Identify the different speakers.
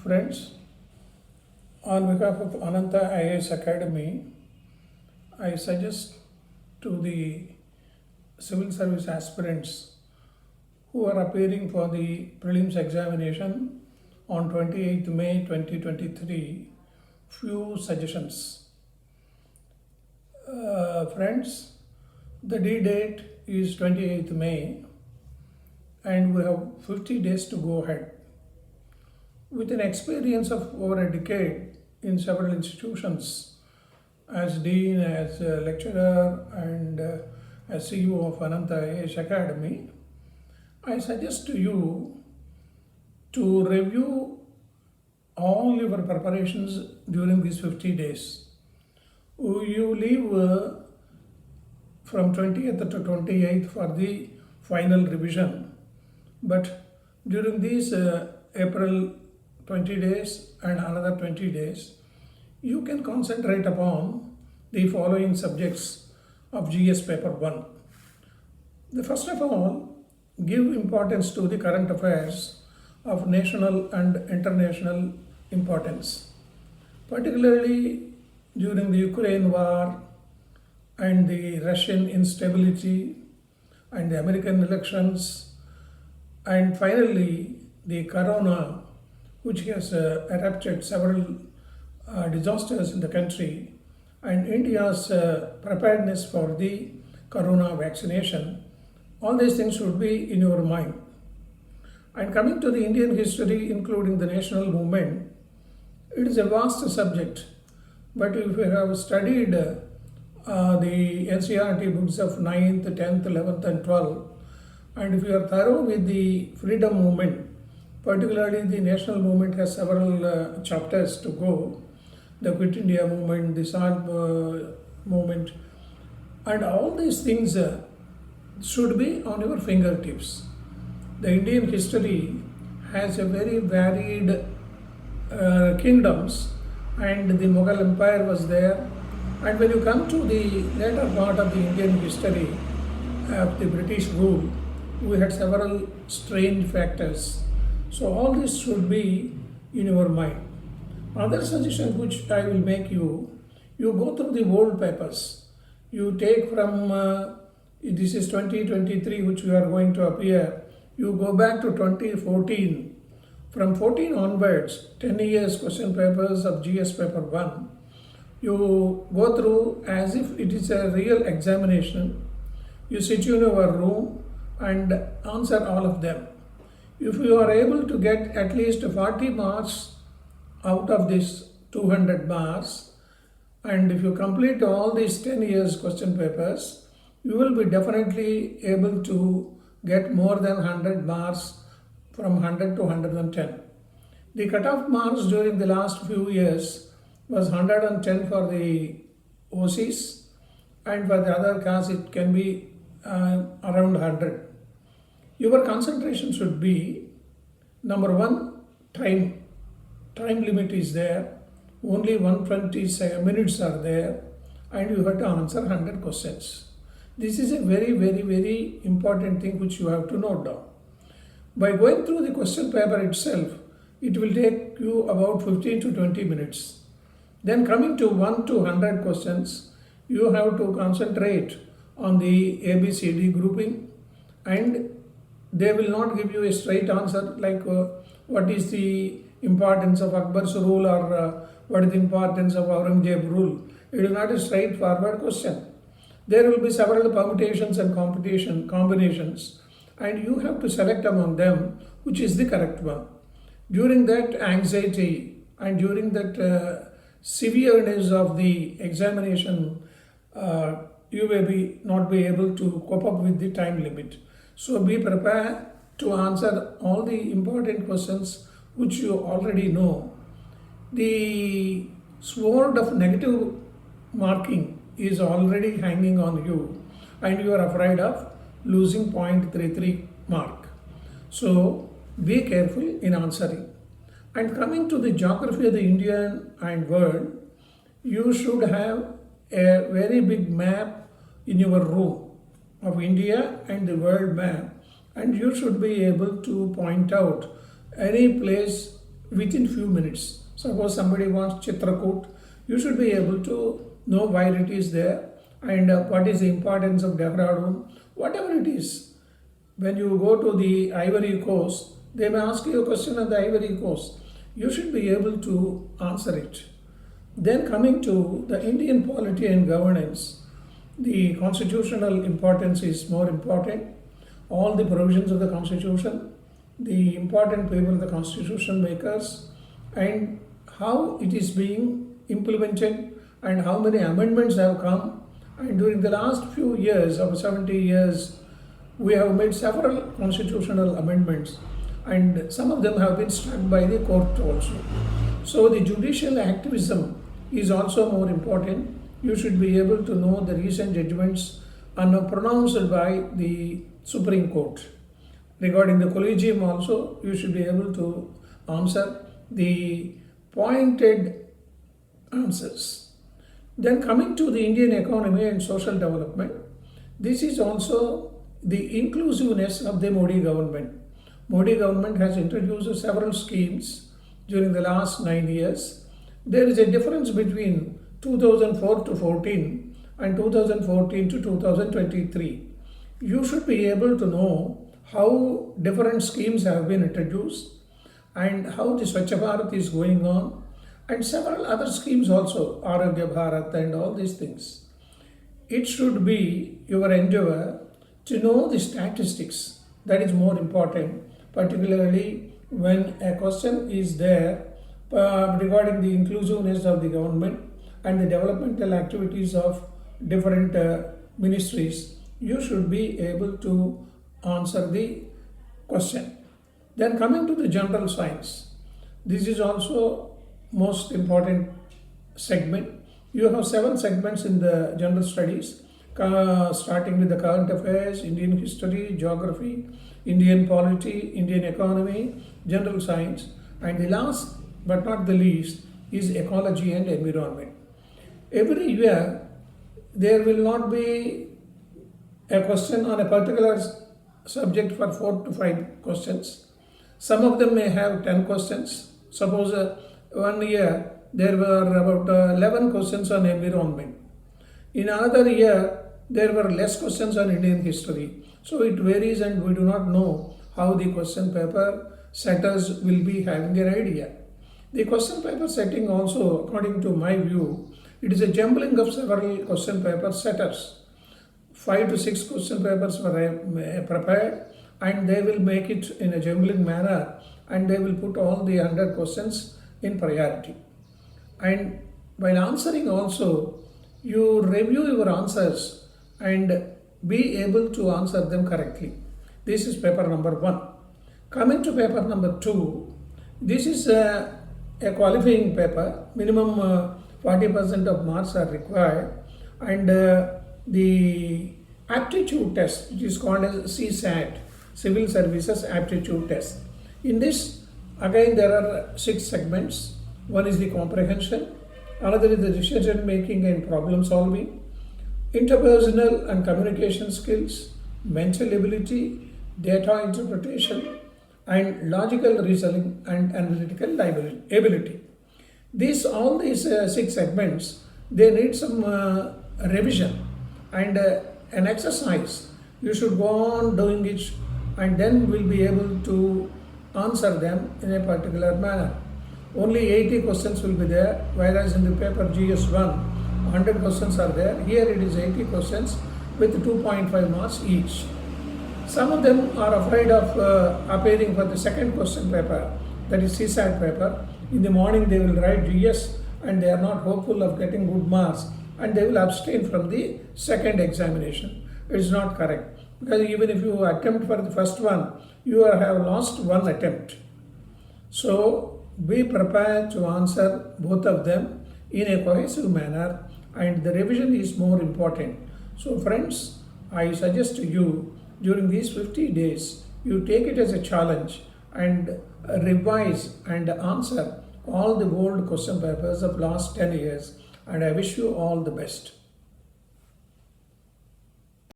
Speaker 1: Friends, on behalf of Ananta IAS Academy, I suggest to the civil service aspirants who are appearing for the prelims examination on 28th May 2023 few suggestions. Friends, the date is 28th May and we have 50 days to go ahead. With an experience of over a decade in several institutions as Dean, as a lecturer and as CEO of Ananta IAS Academy, I suggest to you to review all your preparations during these 50 days. You leave from 20th to 28th for the final revision, but during these April 20 days and another 20 days, you can concentrate upon the following subjects of GS paper 1. First of all, give importance to the current affairs of national and international importance, particularly during the Ukraine war and the Russian instability and the American elections, and finally the corona, which has erupted several disasters in the country, and India's preparedness for the corona vaccination. All these things should be in your mind. And coming to the Indian history, including the national movement, it is a vast subject. But if you have studied the NCERT books of 9th, 10th, 11th and 12th, and if you are thorough with the freedom movement, particularly the national movement has several chapters to go, the Quit India movement, the SALT movement, and all these things should be on your fingertips. The Indian history has a very varied kingdoms, and the Mughal Empire was there. And when you come to the later part of the Indian history of the British rule, we had several strange factors. So all this should be in your mind. Another suggestion which I will make you go through the old papers. You take from, this is 2023 which we are going to appear, you go back to 2014. From 14 onwards, 10 years question papers of GS paper 1, you go through as if it is a real examination. You sit in your room and answer all of them. If you are able to get at least 40 marks out of this 200 marks, and if you complete all these 10 years question papers, you will be definitely able to get more than 100 marks, from 100 to 110. The cutoff marks during the last few years was 110 for the OCs, and for the other casts it can be around 100. Your concentration should be, number one, time limit is there, only 120 minutes are there, and you have to answer 100 questions. This is a very, very, very important thing which you have to note down. By going through the question paper itself, it will take you about 15 to 20 minutes. Then coming to 1 to 100 questions, you have to concentrate on the ABCD grouping, and they will not give you a straight answer like what is the importance of Akbar's rule or what is the importance of Aurangzeb rule. It is not a straightforward question. There will be several permutations and combinations, and you have to select among them which is the correct one. During that anxiety and during that severeness of the examination, you may not be able to cope up with the time limit. So be prepared to answer all the important questions which you already know. The sword of negative marking is already hanging on you, and you are afraid of losing 0.33 mark. So be careful in answering. And coming to the geography of the Indian and world, you should have a very big map in your room of India and the world map, and you should be able to point out any place within few minutes. Suppose somebody wants Chitrakoot, you should be able to know why it is there and what is the importance of Dehradun, whatever it is. When you go to the Ivory Coast, they may ask you a question on the Ivory Coast. You should be able to answer it. Then coming to the Indian polity and governance, the constitutional importance is more important. All the provisions of the constitution, the important people, the constitution makers, and how it is being implemented and how many amendments have come. And during the last few years, over 70 years, we have made several constitutional amendments, and some of them have been struck by the court also. So the judicial activism is also more important. You should be able to know the recent judgments pronounced by the Supreme Court. Regarding the collegium also, you should be able to answer the pointed answers. Then coming to the Indian economy and social development, this is also the inclusiveness of the Modi government. Modi government has introduced several schemes during the last 9 years. There is a difference between 2004 to 14 and 2014 to 2023. You should be able to know how different schemes have been introduced and how the Swachh Bharat is going on, and several other schemes also, Arogya Bharat and all these things. It should be your endeavor to know the statistics. That is more important, particularly when a question is there regarding the inclusiveness of the government and the developmental activities of different ministries. You should be able to answer the question. Then coming to the general science, this is also most important segment. You have 7 segments in the general studies, starting with the current affairs, Indian history, geography, Indian polity, Indian economy, general science, and the last but not the least is ecology and environment. Every year there will not be a question on a particular subject for 4 to 5 questions. Some of them may have 10 questions. Suppose one year there were about 11 questions on environment. In another year there were less questions on Indian history. So it varies and we do not know how the question paper setters will be having an idea. The question paper setting also, according to my view, it is a jumbling of several question paper setters. 5 to 6 question papers were prepared and they will make it in a jumbling manner and they will put all the 100 questions in priority. And while answering also, you review your answers and be able to answer them correctly. This is paper number 1. Coming to paper number 2, this is a qualifying paper. Minimum 40% of marks are required, and the aptitude test, which is called as CSAT, Civil Services Aptitude Test. In this, again there are 6 segments. One is the comprehension, another is the decision making and problem solving, interpersonal and communication skills, mental ability, data interpretation, and logical reasoning and analytical ability. All these 6 segments, they need some revision and an exercise. You should go on doing it and then we'll be able to answer them in a particular manner. Only 80 questions will be there, whereas in the paper GS1, 100 questions are there. Here it is 80 questions with 2.5 marks each. Some of them are afraid of appearing for the second question paper, that is CSAT paper. In the morning they will write GS and they are not hopeful of getting good marks and they will abstain from the second examination. It is not correct, because even if you attempt for the first one, you have lost one attempt. So be prepared to answer both of them in a cohesive manner, and the revision is more important. So friends, I suggest to you, during these 50 days, you take it as a challenge and revise and answer all the old question papers of last 10 years, and I wish you all the best.